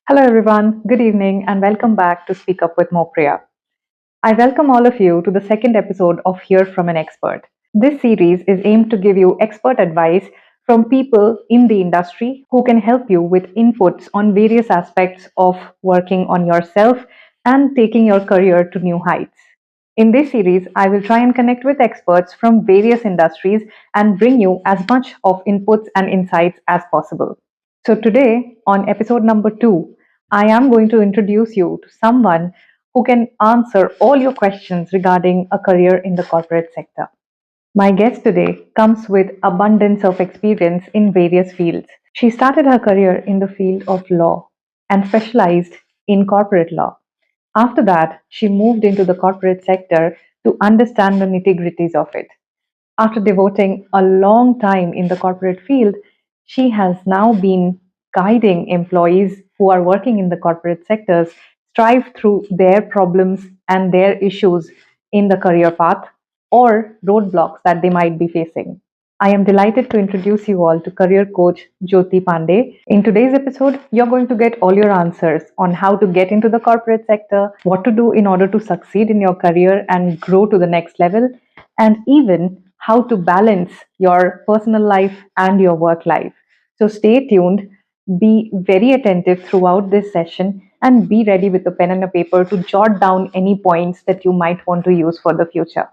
Hello, everyone. Good evening, and welcome back to Speak Up with Mopriya. I welcome all of you to the second episode of Hear from an Expert. This series is aimed to give you expert advice from people in the industry who can help you with inputs on various aspects of working on yourself and taking your career to new heights. In this series, I will try and connect with experts from various industries and bring you as much of inputs and insights as possible. So, today on episode number two, I am going to introduce you to someone who can answer all your questions regarding a career in the corporate sector. My guest today comes with abundance of experience in various fields. She started her career in the field of law and specialized in corporate law. After that, she moved into the corporate sector to understand the nitty-gritties of it. After devoting a long time in the corporate field, she has now been guiding employees who are working in the corporate sectors strive through their problems and their issues in the career path or roadblocks that they might be facing. I am delighted to introduce you all to career coach Jyoti Pandey. In today's episode, you're going to get all your answers on how to get into the corporate sector, what to do in order to succeed in your career and grow to the next level, and even how to balance your personal life and your work life. So stay tuned, be very attentive throughout this session, and be ready with a pen and a paper to jot down any points that you might want to use for the future.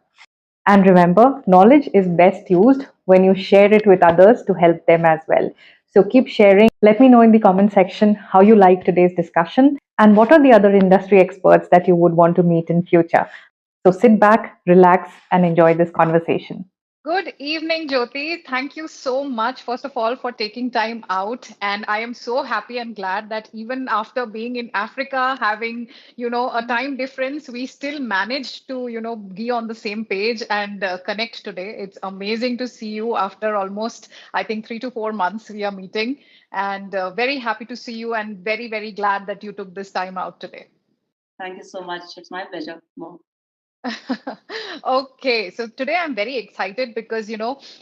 And remember, knowledge is best used when you share it with others to help them as well. So keep sharing. Let me know in the comment section how you like today's discussion and what are the other industry experts that you would want to meet in future. So sit back, relax, and enjoy this conversation. Good evening, Jyoti. Thank you so much, first of all, for taking time out. And I am so happy and glad that even after being in Africa, having, a time difference, we still managed to, be on the same page and connect today. It's amazing to see you after almost, I think, 3 to 4 months we are meeting. And very happy to see you and very, very glad that you took this time out today. Thank you so much. It's my pleasure. Mo. Okay, so today I'm very excited because,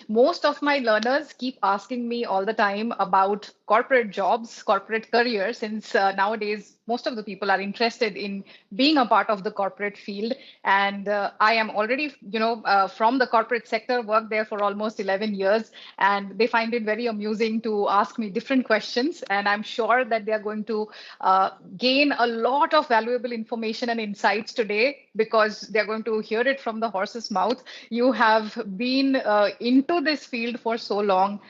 most of my learners keep asking me all the time about corporate jobs, corporate careers, since nowadays most of the people are interested in being a part of the corporate field. And I am already, from the corporate sector, worked there for almost 11 years, and they find it very amusing to ask me different questions. And I'm sure that they are going to gain a lot of valuable information and insights today because they're going to hear it from the horse's mouth. You have been into this field for so long,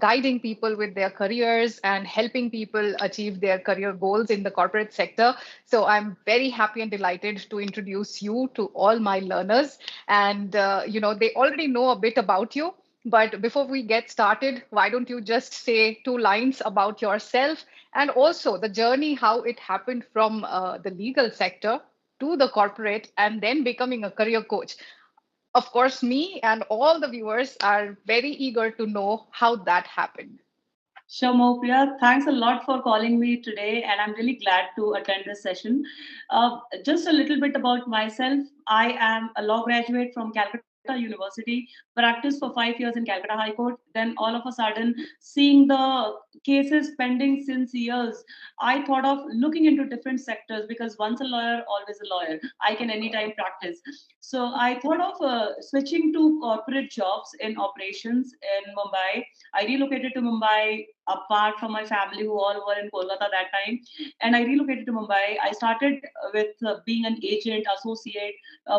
guiding people with their careers and helping people achieve their career goals in the corporate sector. So I'm very happy and delighted to introduce you to all my learners. And, they already know a bit about you. But before we get started, why don't you just say 2 lines about yourself and also the journey, how it happened from the legal sector to the corporate and then becoming a career coach. Of course, me and all the viewers are very eager to know how that happened. Sure, Mopriya. Thanks a lot for calling me today, and I'm really glad to attend this session. Just a little bit about myself. I am a law graduate from Calcutta University, practiced for 5 years in Calcutta High Court. Then, all of a sudden, seeing the cases pending since years, I thought of looking into different sectors because once a lawyer, always a lawyer. I can anytime practice. So, I thought of switching to corporate jobs in operations in Mumbai. I relocated to Mumbai apart from my family who all were in Kolkata that time. And I relocated to Mumbai. I started with being an agent, associate,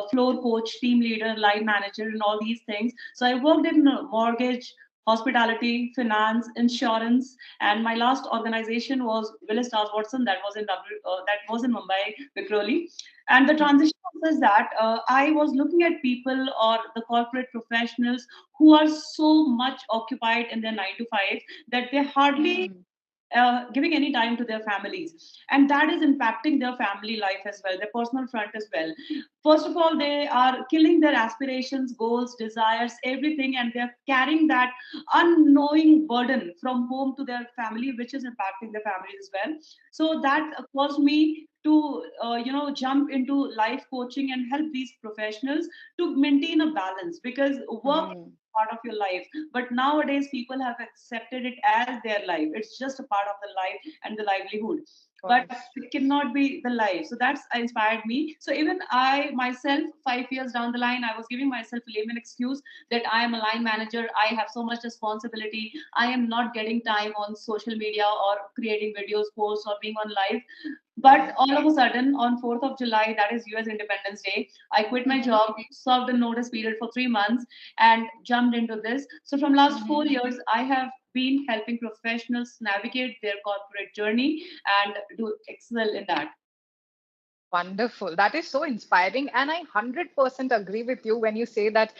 floor coach, team leader, line manager, and all these things. So I worked in mortgage, hospitality, finance, insurance, and my last organization was Willis Stars Watson. That was in Mumbai, Vikroli. And the transition was that I was looking at people or the corporate professionals who are so much occupied in their 9 to 5 that they hardly Mm, giving any time to their families, and that is impacting their family life as well, their personal front as well. First of all, they are killing their aspirations, goals, desires, everything, and they're carrying that unknowing burden from home to their family, which is impacting their family as well. So that caused me to jump into life coaching and help these professionals to maintain a balance, because work is mm, part of your life, but nowadays people have accepted it as their life. It's just a part of the life and the livelihood. but course. it cannot be the life. So that's inspired me. So even I myself, 5 years down the line, I was giving myself a layman excuse that I am a line manager, I have so much responsibility, I am not getting time on social media or creating videos, posts, or being on live. But all of a sudden, on 4th of July, that is US Independence Day, I quit my Mhm, job, served a notice period for 3 months, and jumped into this. So from last mhm. 4 years, I have been helping professionals navigate their corporate journey and do excel in that. Wonderful. That is so inspiring. And I 100% agree with you when you say that,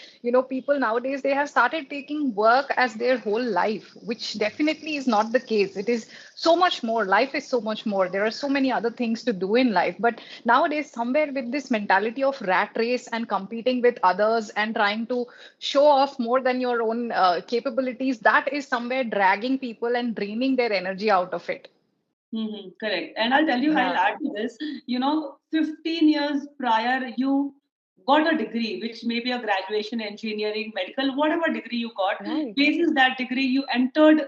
people nowadays, they have started taking work as their whole life, which definitely is not the case. It is so much more. Life is so much more. There are so many other things to do in life. But nowadays, somewhere with this mentality of rat race and competing with others and trying to show off more than your own capabilities, that is somewhere dragging people and draining their energy out of it. Correct. And I'll tell you, I'll Yeah. add to this. 15 years prior, you got a degree, which may be a graduation, engineering, medical, whatever degree you got. Right. Basis that degree, you entered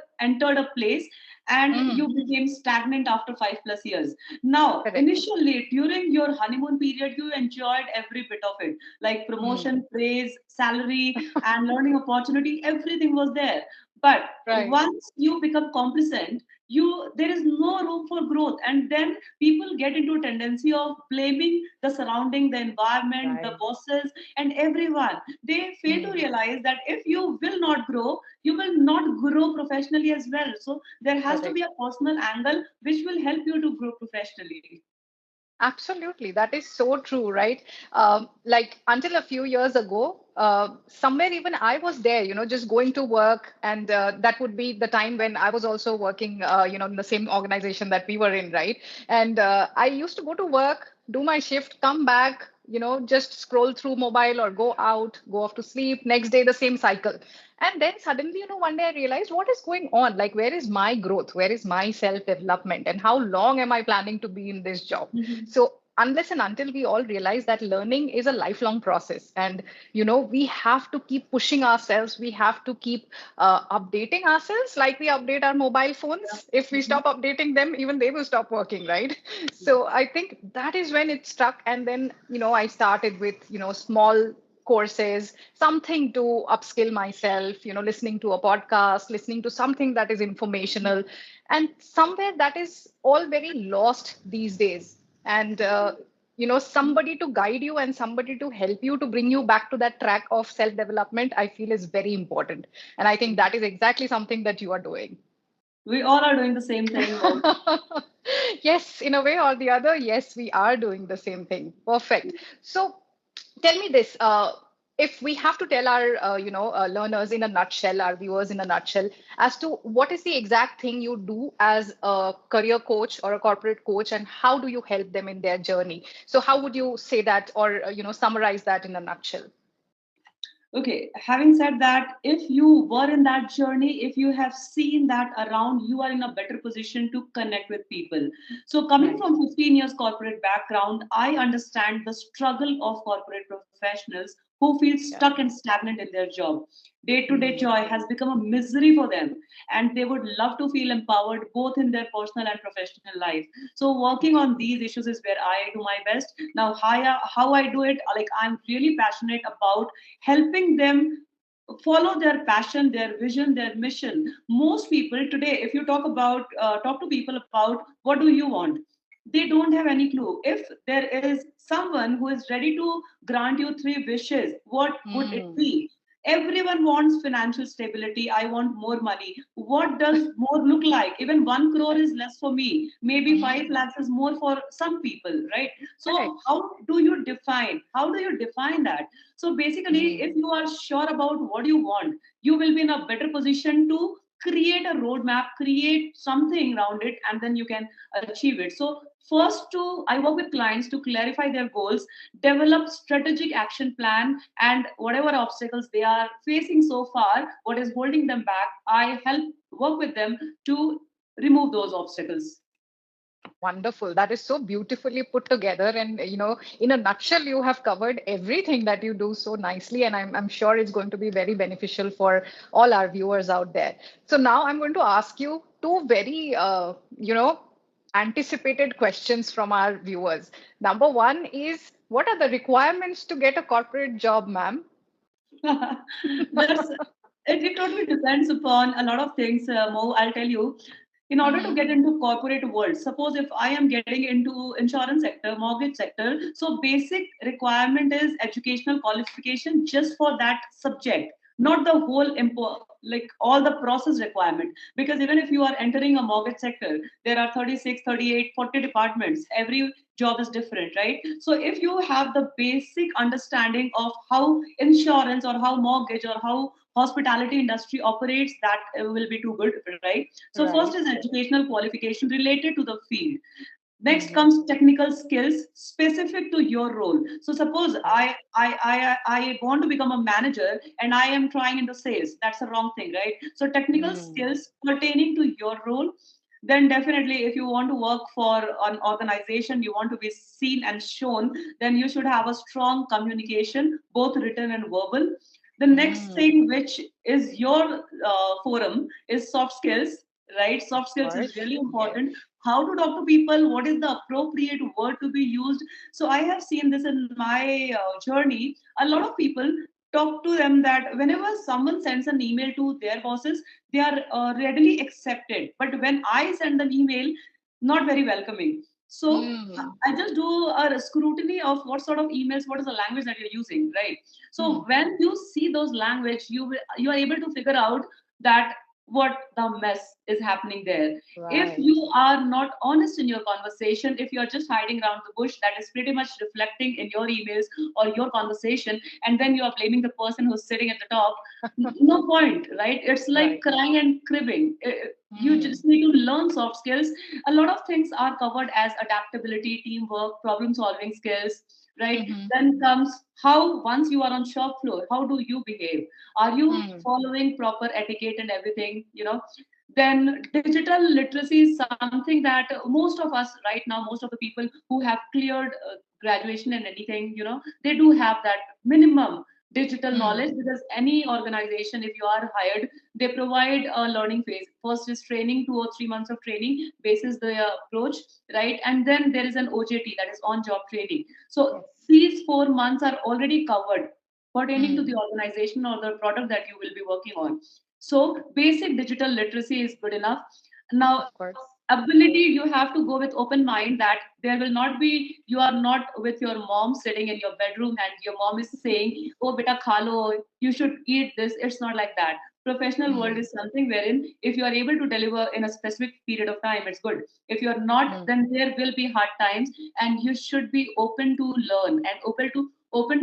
a place, and Mhm. you became stagnant after 5 plus years. Now, Correct. initially, during your honeymoon period, you enjoyed every bit of it, like Mm. promotion, praise, salary, and learning opportunity. Everything was there. But Right. once you become complacent, there is no room for growth, and then people get into a tendency of blaming the surrounding, the environment, the Right. bosses, and everyone. They fail to Mm. realize that if you will not grow, you will not grow professionally as well. So there has to be Correct. a personal angle which will help you to grow professionally. Absolutely. That is so true, right? Like until a few years ago, somewhere even I was there, just going to work. And that would be the time when I was also working, in the same organization that we were in, right? And I used to go to work, do my shift, come back, just scroll through mobile or go out, go off to sleep. Next day, the same cycle. And then suddenly, one day I realized what is going on? Like, where is my growth? Where is my self development? And how long am I planning to be in this job? Mhm. So, unless and until we all realize that learning is a lifelong process, and we have to keep pushing ourselves, we have to keep updating ourselves like we update our mobile Yeah. phones. If we stop updating them, even they will stop working, right? So, I think that is when it stuck. And then, I started with, small courses, something to upskill myself, listening to a podcast, listening to something that is informational. And somewhere that is all very lost these days. And, somebody to guide you and somebody to help you to bring you back to that track of self development, I feel is very important. And I think that is exactly something that you are doing. We all are doing the same thing. Yes, in a way or the other, yes, we are doing the same thing. Perfect. So tell me this. If we have to tell our learners in a nutshell, our viewers in a nutshell, as to what is the exact thing you do as a career coach or a corporate coach, and how do you help them in their journey? So how would you say that, or summarize that in a nutshell? Okay, having said that, if you were in that journey, if you have seen that around, you are in a better position to connect with people. So, coming Right. from 15 years corporate background, I understand the struggle of corporate professionals who feel Yeah. stuck and stagnant in their job. Day to day Mm. joy has become a misery for them, and they would love to feel empowered both in their personal and professional life. So working on these issues is where I do my best. Now, how I do it, like I'm really passionate about helping them follow their passion, their vision, their mission. Most people today, if you talk to people about what do you want, they don't have any clue. If there is someone who is ready to grant you three wishes, what would it Mm. be? Everyone wants financial stability. I want more money. What does more look like? Even 1 crore is less for me. Maybe Mhm. 5 lakhs is more for some people, right? So Correct. how do you define that? So basically, Mm. if you are sure about what you want, you will be in a better position to create a roadmap, create something around it, and then you can achieve it. So first, I work with clients to clarify their goals, develop strategic action plan, and whatever obstacles they are facing so far, what is holding them back, I help work with them to remove those obstacles. Wonderful. That is so beautifully put together. And, in a nutshell, you have covered everything that you do so nicely. And I'm sure it's going to be very beneficial for all our viewers out there. So now I'm going to ask you two very, anticipated questions from our viewers. Number one is, what are the requirements to get a corporate job, ma'am? That's it totally depends upon a lot of things, Mo. I'll tell you. In order to Hmm. get into corporate world, suppose if I am getting into insurance sector, mortgage sector, so basic requirement is educational qualification just for that subject, not the whole like all the process requirement. Because even if you are entering a mortgage sector, there are 36, 38, 40 departments. Every job is different, right? So if you have the basic understanding of how insurance or how mortgage or how hospitality industry operates, that will be too good, right? So first Right. is educational qualification related to the field. Next Hmm. comes technical skills specific to your role. So suppose Right. I want to become a manager and I am trying in the sales. That's a wrong thing, right? So technical Hmm. skills pertaining to your role. Then definitely, if you want to work for an organization, you want to be seen and shown, then you should have a strong communication, both written and verbal. The next Hmm. thing, which is your forum, is soft skills, right? Soft Of skills is course. really Yes. important. How to talk to people, what is the appropriate word to be used. So I have seen this in my journey. A lot of people talk to them that whenever someone sends an email to their bosses, they are readily accepted. But when I send them email, not very welcoming. So Hmm. I just do a scrutiny of what sort of emails, what is the language that you're using, right? Hmm. So when you see those language, you are able to figure out that what the mess is happening there. If Right. you are not honest in your conversation, if you're just hiding around the bush, that is pretty much reflecting in your emails or your conversation, and then you are blaming the person who's sitting at the top. No point, right? It's like Right. crying and cribbing. You Hmm. just need to learn soft skills. A lot of things are covered as adaptability, teamwork, problem solving skills, right? Hmm. Then comes how, once you are on shop floor, how do you behave? Are you Hmm. following proper etiquette and everything, then digital literacy is something that most of us right now, most of the people who have cleared graduation and anything, they do have that minimum digital Hmm. knowledge. Because any organization, if you are hired, they provide a learning phase. First is training, 2 or 3 months of training basis the approach, right? And then there is an OJT, that is on job training. So Yes. these 4 months are already covered pertaining to Hmm. the organization or the product that you will be working on. So basic digital literacy is good enough. Now, Of course. ability, you have to go with open mind, that there will not be, you are not with your mom sitting in your bedroom and your mom is saying, oh beta khalo, you should eat this. It's not like that. Professional world Hmm. is something wherein if you are able to deliver in a specific period of time, it's good. If you are not, Hmm. then there will be hard times, and you should be open to learn and open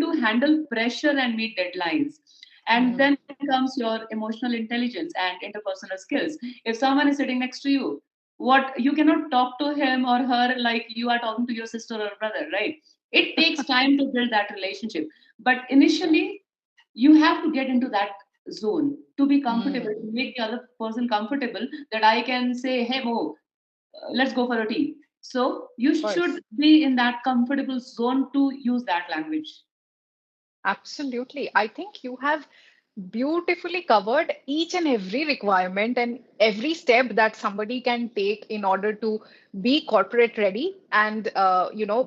to handle pressure and meet deadlines. And Hmm. then comes your emotional intelligence and interpersonal skills. If someone is sitting next to you, what, you cannot talk to him or her like you are talking to your sister or brother, right? It takes time to build that relationship, but Right. initially you have to get into that zone to be comfortable, Hmm. to make the other person comfortable, that I can say, hey Mo, let's go for a tea. So you Of course. should be in that comfortable zone to use that language. Absolutely. I think you have beautifully covered each and every requirement and every step that somebody can take in order to be corporate ready and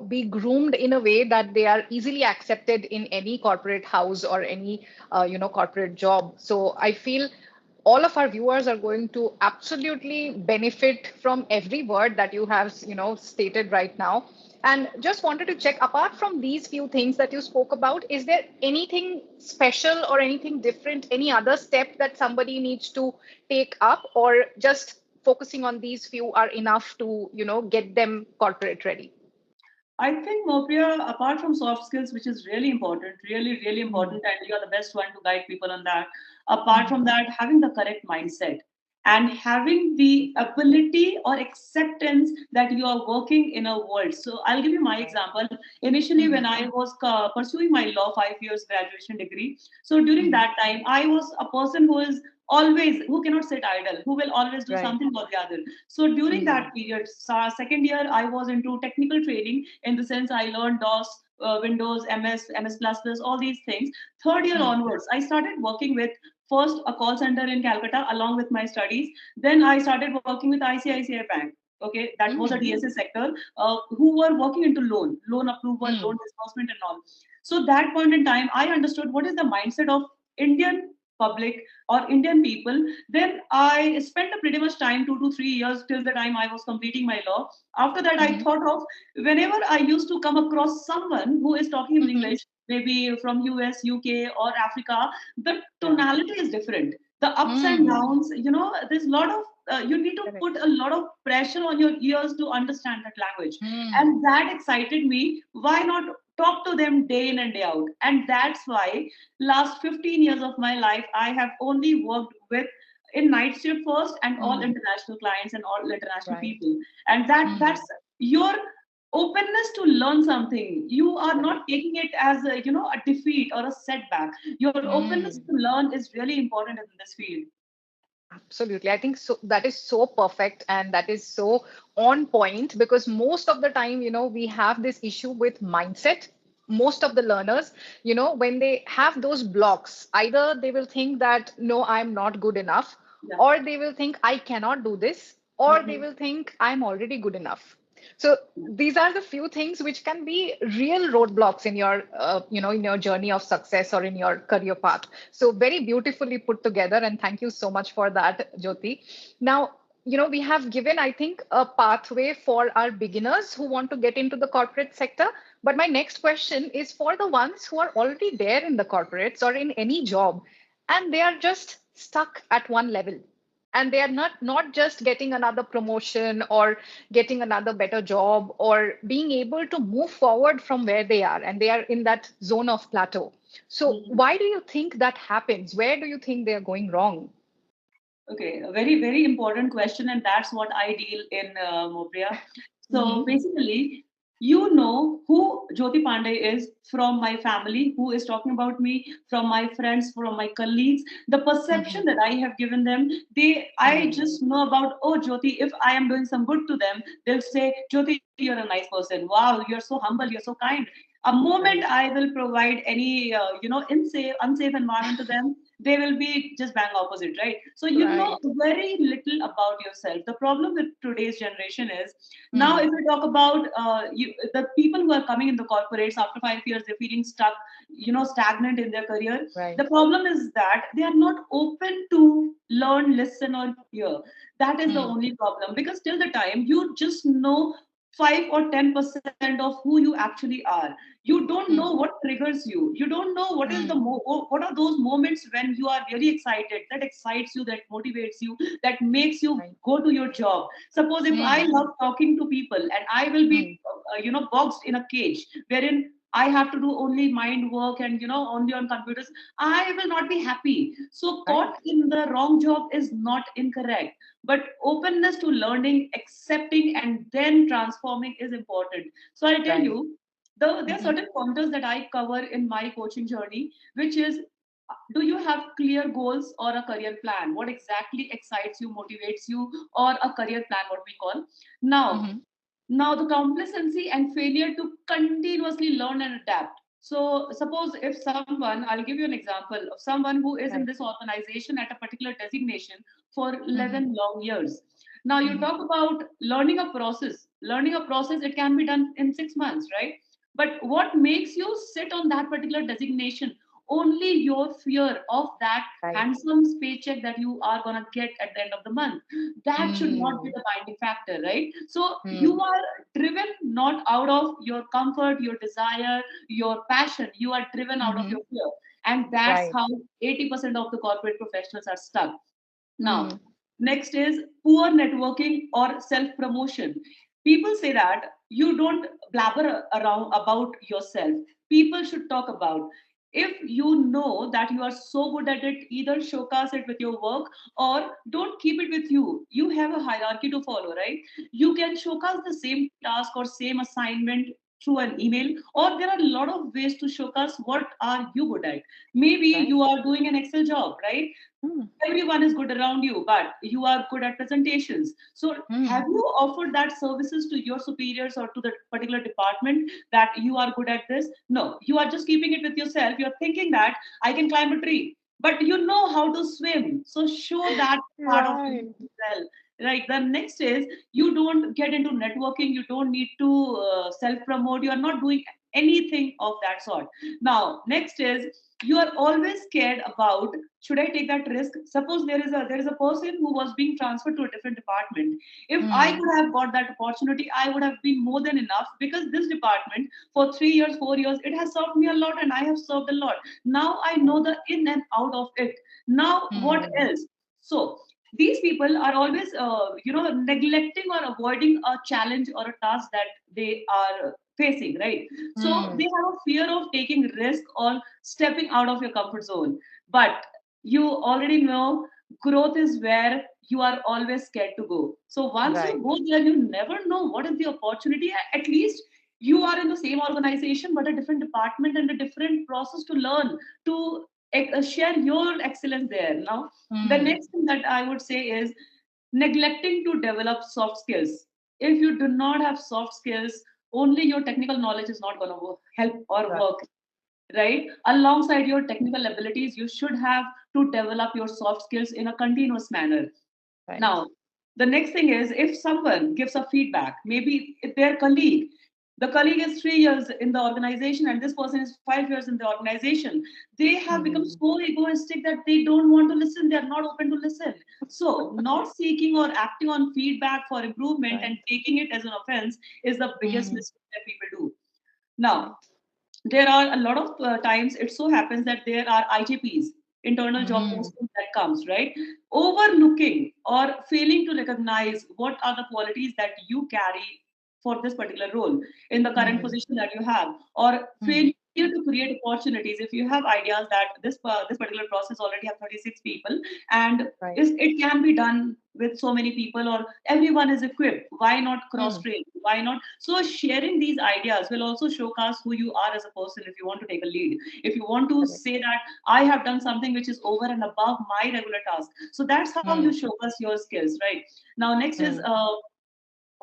be groomed in a way that they are easily accepted in any corporate house or any corporate job. So I feel all of our viewers are going to absolutely benefit from every word that you have stated right now. And just wanted to check, apart from these few things that you spoke about, is there anything special or anything different, any other step that somebody needs to take up, or just focusing on these few are enough to get them corporate ready? I think, Mopriya, apart from soft skills, which is really important, really, really Hmm. important, and you're the best one to guide people on that. Apart Hmm. from that, having the correct mindset and having the ability or acceptance that you are working in a world. So I'll give you my Right. example. Initially, Hmm. when I was pursuing my law 5 years graduation degree, so during Hmm. that time, I was a person who is always, who cannot sit idle, who will always do Right. something or the other. So during Hmm. that period, second year, I was into technical training, in the sense I learned DOS, Windows, MS Plus Plus, all these things. Third year Hmm. onwards, I started working with first a call center in Calcutta along with my studies. Then I started working with ICICI Bank. Okay, that was a Mm. DSA sector, who were working into loan approval, Mm. loan disbursement, and all. So that point in time, I understood what is the mindset of Indian public or Indian people. Then I spent a pretty much time, 2 to 3 years, till the time I was completing my law. After that, I Mhm. thought of whenever I used to come across someone who is talking in Mhm. English, maybe from US, UK, or Africa, the Yeah. tonality is different. The ups and Mm. downs, there's a lot of you need to Correct. put a lot of pressure on your ears to understand that language, Mm. and that excited me. Why not talk to them day in and day out? And that's why last 15 years of my life I have only worked with in night shift first, and all Mm. international clients and all international Right. people. And that's Mm. your openness to learn something. You are Correct. not taking it as a defeat or a setback. Your openness Mm. to learn is really important in this field. Absolutely. I think so that is so perfect and that is so on point because most of the time, we have this issue with mindset. Most of the learners, when they have those blocks, either they will think that, no, I'm not good enough, Yeah. or they will think I cannot do this, or they Mhm. will think I'm already good enough. So these are the few things which can be real roadblocks in your, in your journey of success or in your career path. So very beautifully put together, and thank you so much for that, Jyoti. Now, we have given, I think, a pathway for our beginners who want to get into the corporate sector. But my next question is for the ones who are already there in the corporates or in any job, and they are just stuck at one level, and they are not just getting another promotion or getting another better job or being able to move forward from where they are, and they are in that zone of plateau. So Mhm. why do you think that happens? Where do you think they are going wrong? Okay, a very, very important question, and that's what I deal in, Mopriya. So Mm-hmm. basically, you know who Jyoti Pandey is from my family, who is talking about me, from my friends, from my colleagues. The perception Mm-hmm. that I have given them, I just know about, oh, Jyoti, if I am doing some good to them, they'll say, Jyoti, you're a nice person. Wow, you're so humble, you're so kind. A moment Right. I will provide any, unsafe environment to them, they will be just bang opposite, right? So you know Right. very little about yourself. The problem with today's generation is, now Mm. if we talk about the people who are coming in the corporates after 5 years, they're feeling stuck, stagnant in their career. The Right. problem is that they are not open to learn, listen, or hear. That is the Mm. only problem, because till the time you just know 5 or 10% of who you actually are, you don't know Mm. what triggers you. You don't know what is Mm. what are those moments when you are really excited, that excites you, that motivates you, that makes you Right. go to your job. Suppose if I Mm. love talking to people and I will be Mm. boxed in a cage wherein I have to do only mind work and only on computers, I will not be happy. So Right. caught in the wrong job is not incorrect, but openness to learning, accepting, and then transforming is important. So I'll tell Right. you, there are Mm-hmm. certain pointers that I cover in my coaching journey, which is, do you have clear goals or a career plan? What exactly excites you, motivates you, or a career plan, what we call? Now, Mm-hmm. now the complacency and failure to continuously learn and adapt. So, suppose if someone, I'll give you an example of someone who is in Right. this organization at a particular designation for Mm-hmm. 11 long years. Now, you Mm-hmm. talk about learning a process. Learning a process, it can be done in 6 months, right? But what makes you sit on that particular designation? Only your fear of that Right. handsome paycheck that you are going to get at the end of the month. That should not be Mm. the binding factor, right? So you Mm. are driven not out of your comfort, your desire, your passion. You are driven out of Mm-hmm. your fear. And that's Right. how 80% of the corporate professionals are stuck. Now, Mm. next is poor networking or self promotion. People say that you don't blabber around about yourself. People should talk about. If you know that you are so good at it, either showcase it with your work or don't keep it with you. You have a hierarchy to follow, right? You can showcase the same task or same assignment through an email, or there are a lot of ways to showcase what are you good at. Maybe Right. you are doing an Excel job, right? Mm. Everyone is good around you, but you are good at presentations. So have Mm. you offered that services to your superiors or to the particular department, that you are good at this? No, you are just keeping it with yourself. You're thinking that I can climb a tree, but you know how to swim, so show that part of you Right. as well. Right. The next is you don't get into networking. You don't need to self promote. You are not doing anything of that sort. Now, next is you are always scared about, should I take that risk? Suppose there is a person who was being transferred to a different department. If I Mm. could have got that opportunity, I would have been more than enough, because this department for 3 years, 4 years, it has served me a lot and I have served a lot. Now I know Right. the in and out of it. Now what Mm. else? So these people are always neglecting or avoiding a challenge or a task that they are facing, right? So Mm. they have a fear of taking risk or stepping out of your comfort zone. But you already know growth is where you are always scared to go. So once you Right. go there, you never know what is the opportunity. At least you are in the same organization but a different department and a different process to learn, to share your excellence there. Now the Mm. next thing that I would say is neglecting to develop soft skills. If you do not have soft skills, only your technical knowledge is not going to help or Right. work, right? Alongside your technical abilities, you should have to develop your soft skills in a continuous manner. Right. Now, the next thing is, if someone gives a feedback, maybe if their colleague, the colleague is 3 years in the organization and this person is 5 years in the organization, they have become Mm. so egoistic that they don't want to listen, they are not open to listen. So, not seeking or acting on feedback for improvement and Right. taking it as an offense is the biggest Mm. mistake that people do. Now, Right. there are a lot of times it so happens that there are IGPs, internal job Mm. postings, that comes, right? Overlooking or failing to recognize what are the qualities that you carry for this particular role in the current Mm. position that you have, or Mm. failure to create opportunities. If you have ideas that this particular process already have 36 people, and Right. it can be done with so many people, or everyone is equipped, why not cross Mm. train, why not? So sharing these ideas will also showcase who you are as a person. If you want to take a lead, if you want to Correct. say that I have done something which is over and above my regular task, so that's how you Mm. showcase your skills, right? Now next is Mm.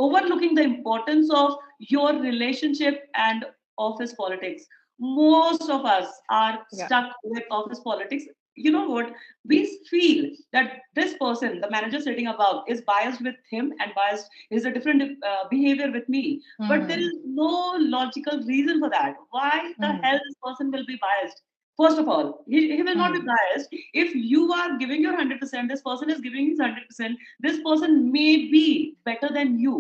overlooking the importance of your relationship and office politics. Most of us are Yeah. stuck with office politics. You know what? We feel that this person, the manager sitting above, is biased with him and biased is a different behavior with me. But there Mm. is no logical reason for that. Why the Mm. hell this person will be biased? First of all, he will not be Mm. biased. If you are giving your 100%, this person is giving his 100%, this person may be better than you,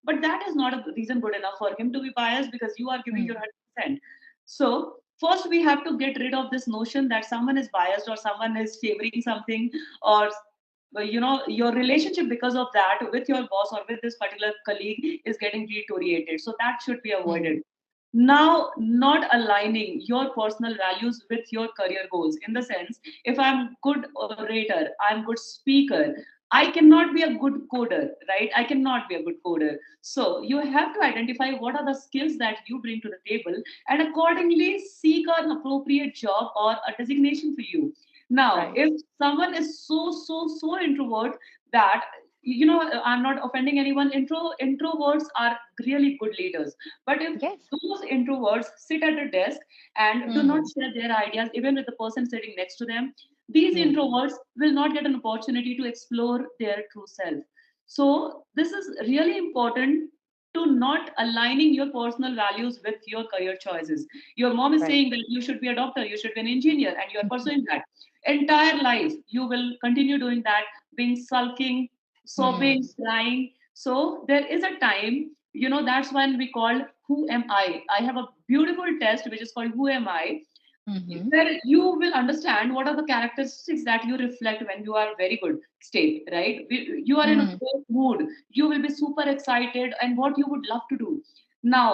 but that is not a reason good enough for him to be biased because you are giving your Mm. 100%. So first we have to get rid of this notion that someone is biased or someone is favoring something, or your relationship because of that with your boss or with this particular colleague is getting deteriorated, so that should be Mm. avoided. Now, not aligning your personal values with your career goals, in the sense, if I'm good orator, I'm good speaker, I cannot be a good coder, right? I cannot be a good coder. So you have to identify what are the skills that you bring to the table, and accordingly seek an appropriate job or a designation for you. Now, Right. if someone is so introvert that, I'm not offending anyone, introverts are really good leaders. But if Yes. those introverts sit at a desk and do not Mm. share their ideas even with the person sitting next to them, these Mm. introverts will not get an opportunity to explore their true self. So this is really important, to not aligning your personal values with your career choices. Your mom is Right. saying that you should be a doctor, you should be an engineer, and you are pursuing that. Entire life, you will continue doing that, being sulking, sobbing, Mm. crying. So there is a time, that's when we call who am I have a beautiful test which is called who am I, Mm-hmm. where you will understand what are the characteristics that you reflect when you are very good state, right? You are in a Mm. great mood, you will be super excited and what you would love to do. Now,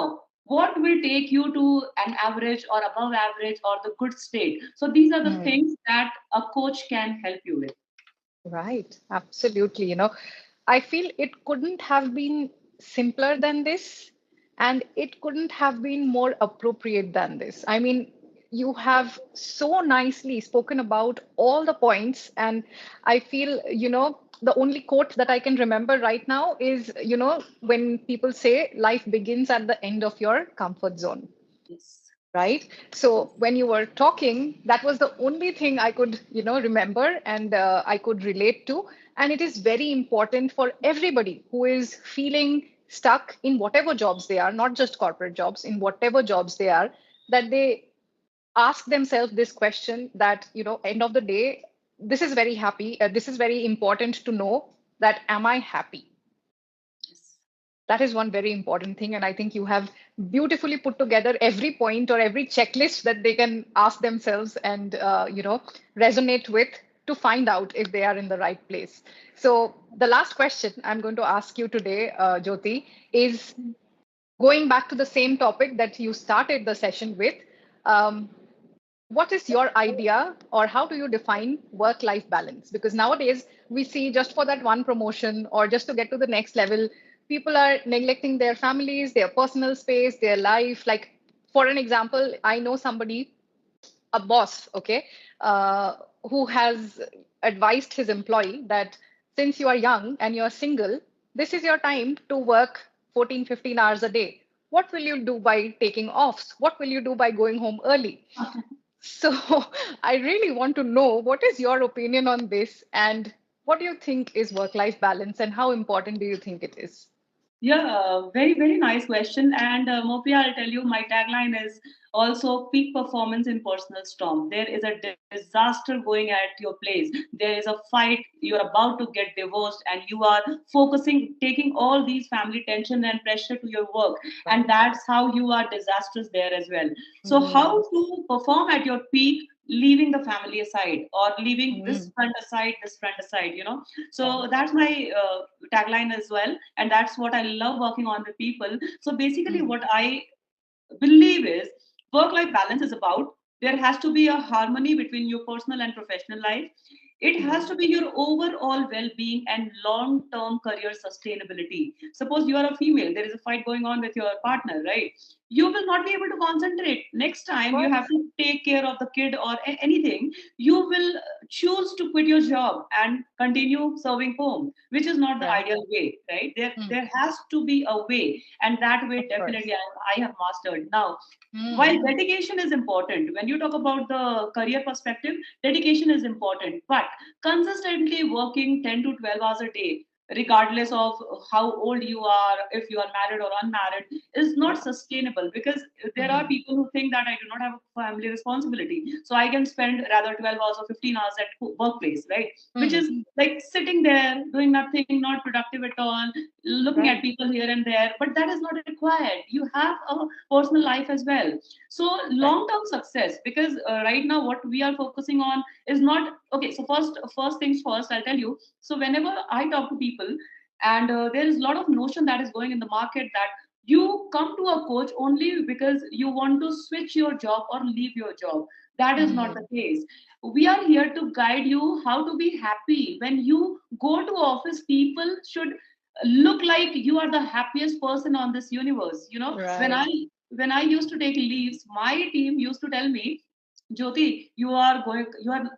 what will take you to an average or above average or the good state? So these are the Mm. things that a coach can help you with. Right. Absolutely. I feel it couldn't have been simpler than this, and it couldn't have been more appropriate than this. I mean, you have so nicely spoken about all the points, and I feel, the only quote that I can remember right now is, when people say life begins at the end of your comfort zone, Yes. right? So when you were talking, that was the only thing I could remember, and I could relate to. And it is very important for everybody who is feeling stuck in whatever jobs they are, not just corporate jobs, in whatever jobs they are, that they ask themselves this question that, end of the day, this is very happy. This is very important to know that am I happy? Yes. That is one very important thing. And I think you have beautifully put together every point or every checklist that they can ask themselves and, resonate with to find out if they are in the right place. So the last question I'm going to ask you today, Jyoti, is going back to the same topic that you started the session with. Um, what is your idea or how do you define work life balance? Because nowadays we see just for that one promotion or just to get to the next level, people are neglecting their families, their personal space, their life. Like, for an example, I know somebody, a boss, okay, who has advised his employee that since you are young and you're single, this is your time to work 14, 15 hours a day. What will you do by taking offs? What will you do by going home early? So I really want to know what is your opinion on this and what do you think is work life balance and how important do you think it is? Yeah, very, very nice question. And Mopia, I'll tell you, my tagline is also peak performance in personal storm. There is a disaster going at your place. There is a fight. You're about to get divorced, and you are focusing, taking all these family tension and pressure to your work. And Right. that's how you are disastrous there as well. So, how Mm, to perform at your peak? Leaving the family aside or leaving this mm, friend aside, this friend aside, you know. right. So that's my tagline as well, and that's what I love working on with people. So basically Mm, what I believe is work life balance is about there has to be a harmony between your personal and professional life. It has mm, to be your overall well-being and long-term career sustainability. Suppose you are a female, there is a fight going on with your partner, right? You will not be able to concentrate. Next of time you have course. to take care of the kid or anything, you will choose to quit your job and continue serving home, which is not the Right. ideal way, right? Mm, There has to be a way, and that of way course. definitely I have mastered. Now, while Mm, dedication is important, when you talk about the career perspective, dedication is important, but consistently working 10 to 12 hours a day, regardless of how old you are, if you are married or unmarried, is not sustainable, because there are mm, people who think that I do not have a family responsibility, so I can spend rather 12 hours or 15 hours at workplace, right? Which mm, is like sitting there doing nothing, not productive at all, looking at right. people here and there, but that is not required. You have a personal life as well. So Right. long term success, because right now what we are focusing on is not okay. So first things first, I'll tell you. So whenever I talk to people, and there is a lot of notion that is going in the market that you come to a coach only because you want to switch your job or leave your job. That is not the Mm, case. We are here to guide you how to be happy. When you go to office, people should look like you are the happiest person on this universe. You know, right. when I used to take leaves, my team used to tell me, Jyoti, you are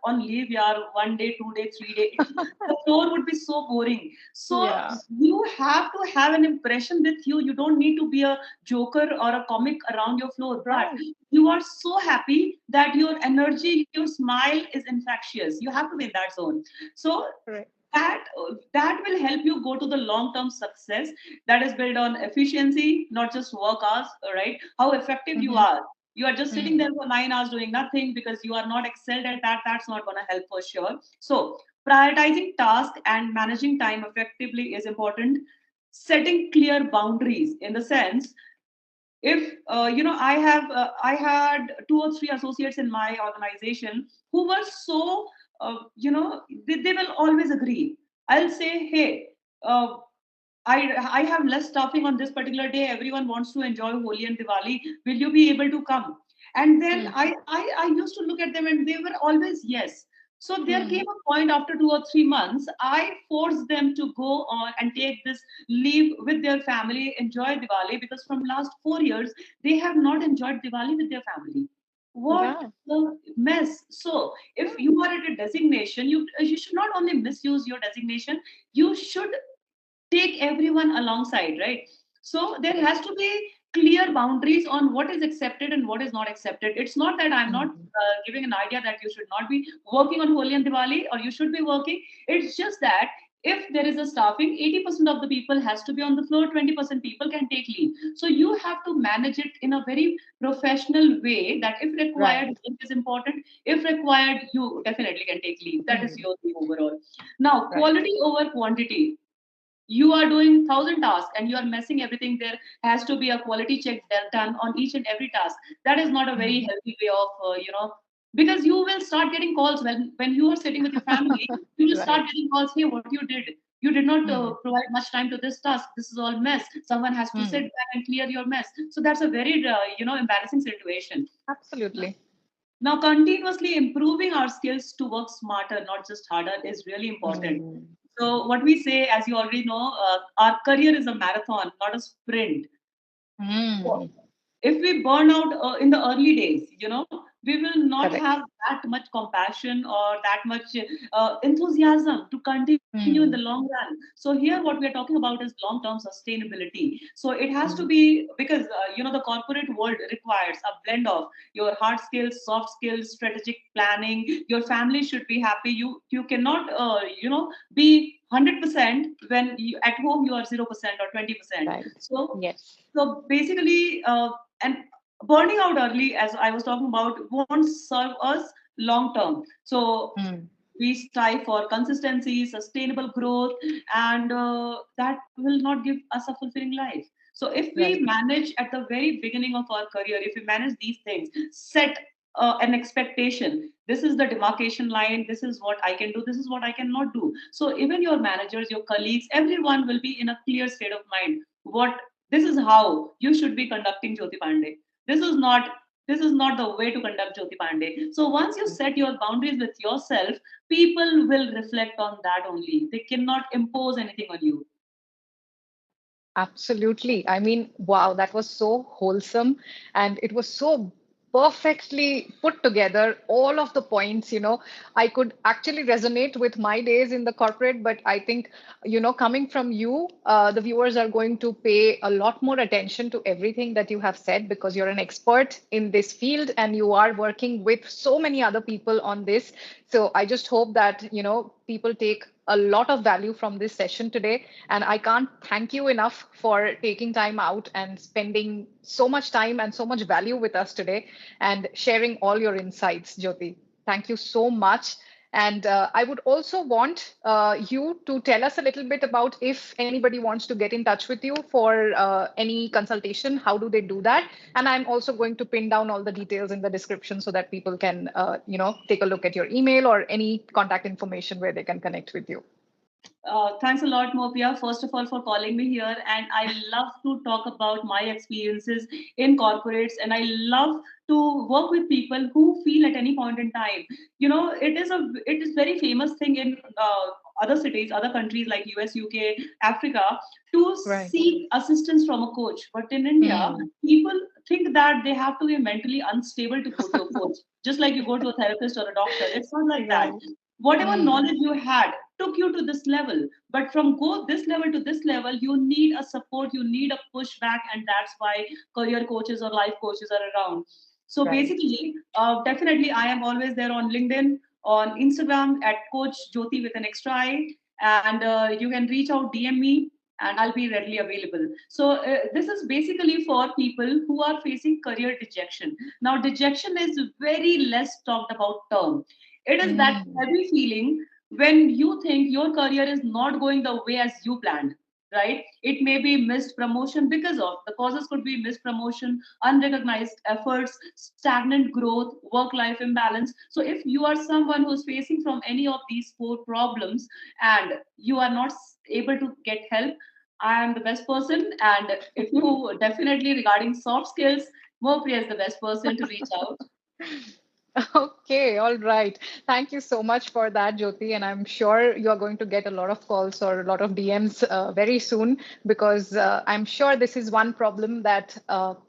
on leave, yaar, 1 day, 2 day, 3 day. The floor would be so boring. So Yeah. you have to have an impression with you. You don't need to be a joker or a comic around your floor, but Right. you are so happy that your energy, your smile is infectious. You have to be in that zone. So Right. that will help you go to the long term success that is built on efficiency, not just work hours, right? How effective you Mm-hmm. are. You are just sitting Mm, there for 9 hours doing nothing because you are not excelled at that. That's not going to help for sure. So prioritizing tasks and managing time effectively is important. Setting clear boundaries, in the sense, if I had 2 or 3 associates in my organization who were so they will always agree. I'll say, hey, uh, I have less staffing on this particular day. Everyone wants to enjoy Holi and Diwali. Will you be able to come? And then mm, I used to look at them, and they were always yes. So there mm, came a point after 2 or 3 months, I forced them to go on and take this leave with their family, enjoy Diwali, because from last 4 years they have not enjoyed Diwali with their family. What yeah. the mess! So if you are at a designation, you should not only misuse your designation, you should take everyone alongside, right? So there Right. has to be clear boundaries on what is accepted and what is not accepted. It's not that I'm not Mm, giving an idea that you should not be working on Holi and Diwali, or you should be working. It's just that if there is a staffing, 80% of the people has to be on the floor, 20% people can take leave. So you have to manage it in a very professional way, that if required, Right. work is important. If required, you definitely can take leave. That is Hmm. your thing overall. Now, Right. quality over quantity. You are doing 1,000 tasks and you are messing everything. There has to be a quality check done on each and every task. That is not a very Hmm. healthy way of because you will start getting calls when you are sitting with your family. You will start Right. getting calls. Hey, what you did, you did not Hmm. provide much time to this task. This is all mess. Someone has to sit Hmm. back and clear your mess. So that's a very embarrassing situation. Absolutely. Now, continuously improving our skills to work smarter, not just harder, is really important. Hmm. So, what we say, as you already know, our career is a marathon, not a sprint. So, Hmm. if we burn out in the early days, we will not Correct. have that much compassion or that much enthusiasm to continue in the long Hmm. run. So here what we are talking about is long term sustainability. So it has to Hmm. be, because the corporate world requires a blend of your hard skills, soft skills, strategic planning. Your family should be happy. You cannot be 100% when at home you are 0% or 20%. Right. So Yes. so basically, and burning out early, as I was talking about, won't serve us long term. So Hmm. we strive for consistency, sustainable growth, and that will not give us a fulfilling life. So if we Right. manage at the very beginning of our career, if we manage these things, set an expectation. This is the demarcation line. This is what I can do. This is what I cannot do. So even your managers, your colleagues, everyone will be in a clear state of mind. What This is how you should be conducting Jyoti Pandey. This is not this is not the way to conduct Jyoti Pandey. So once you set your boundaries with yourself, people will reflect on that only. They cannot impose anything on you. Absolutely. I mean, wow, that was so wholesome and it was so perfectly put together. All of the points, I could actually resonate with my days in the corporate, but I think, coming from you, the viewers are going to pay a lot more attention to everything that you have said because you're an expert in this field and you are working with so many other people on this. So I just hope that, people take a lot of value from this session today. And I can't thank you enough for taking time out and spending so much time and so much value with us today and sharing all your insights, Jyoti. Thank you so much. And I would also want you to tell us a little bit about if anybody wants to get in touch with you for any consultation, how do they do that? And I'm also going to pin down all the details in the description so that people can, take a look at your email or any contact information where they can connect with you. Thanks a lot, Mopia, first of all, for calling me here. And I love to talk about my experiences in corporates. And I love to work with people who feel at any point in time. It is very famous thing in other cities, other countries like US, UK, Africa, to Right. seek assistance from a coach. But in India, Hmm. people think that they have to be mentally unstable to go to a coach. Just like you go to a therapist or a doctor. It's not like that. Right. Whatever Hmm. knowledge you had took you to this level, but from go this level to this level, you need a support, you need a pushback, and that's why career coaches or life coaches are around. So Right. basically, definitely I am always there on LinkedIn, on Instagram at Coach Jyoti with an extra I, and you can reach out, DM me, and I'll be readily available. So this is basically for people who are facing career dejection. Now dejection is very less talked about term. It is that Hmm. heavy feeling when you think your career is not going the way as you planned, right? It may be missed promotion, because of the causes could be missed promotion, unrecognized efforts, stagnant growth, work life imbalance. So if you are someone who's facing from any of these four problems and you are not able to get help, I am the best person. And if you definitely regarding soft skills, Mopriya is the best person to reach out. Okay, all right. Thank you so much for that, Jyoti. And I'm sure you're going to get a lot of calls or a lot of DMs very soon because I'm sure this is one problem that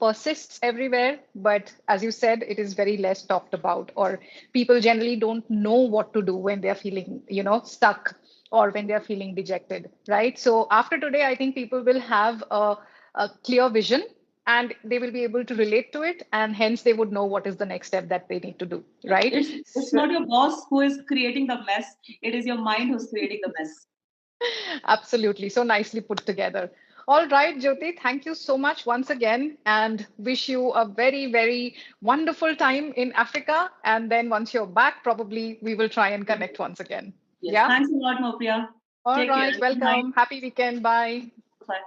persists everywhere. But as you said, it is very less talked about, or people generally don't know what to do when they're feeling, stuck or when they're feeling dejected, right? So after today, I think people will have a clear vision and they will be able to relate to it and hence they would know what is the next step that they need to do, right? It's So, not your boss who is creating the mess. It is your mind who's creating the mess. Absolutely. So nicely put together. All right, Jyoti, thank you so much once again and wish you a very, very wonderful time in Africa. And then once you're back, probably we will try and connect once again. Yes, Yeah. thanks a lot, Mopriya. All Take care. right. Good night. Welcome. Happy weekend. Bye. Bye.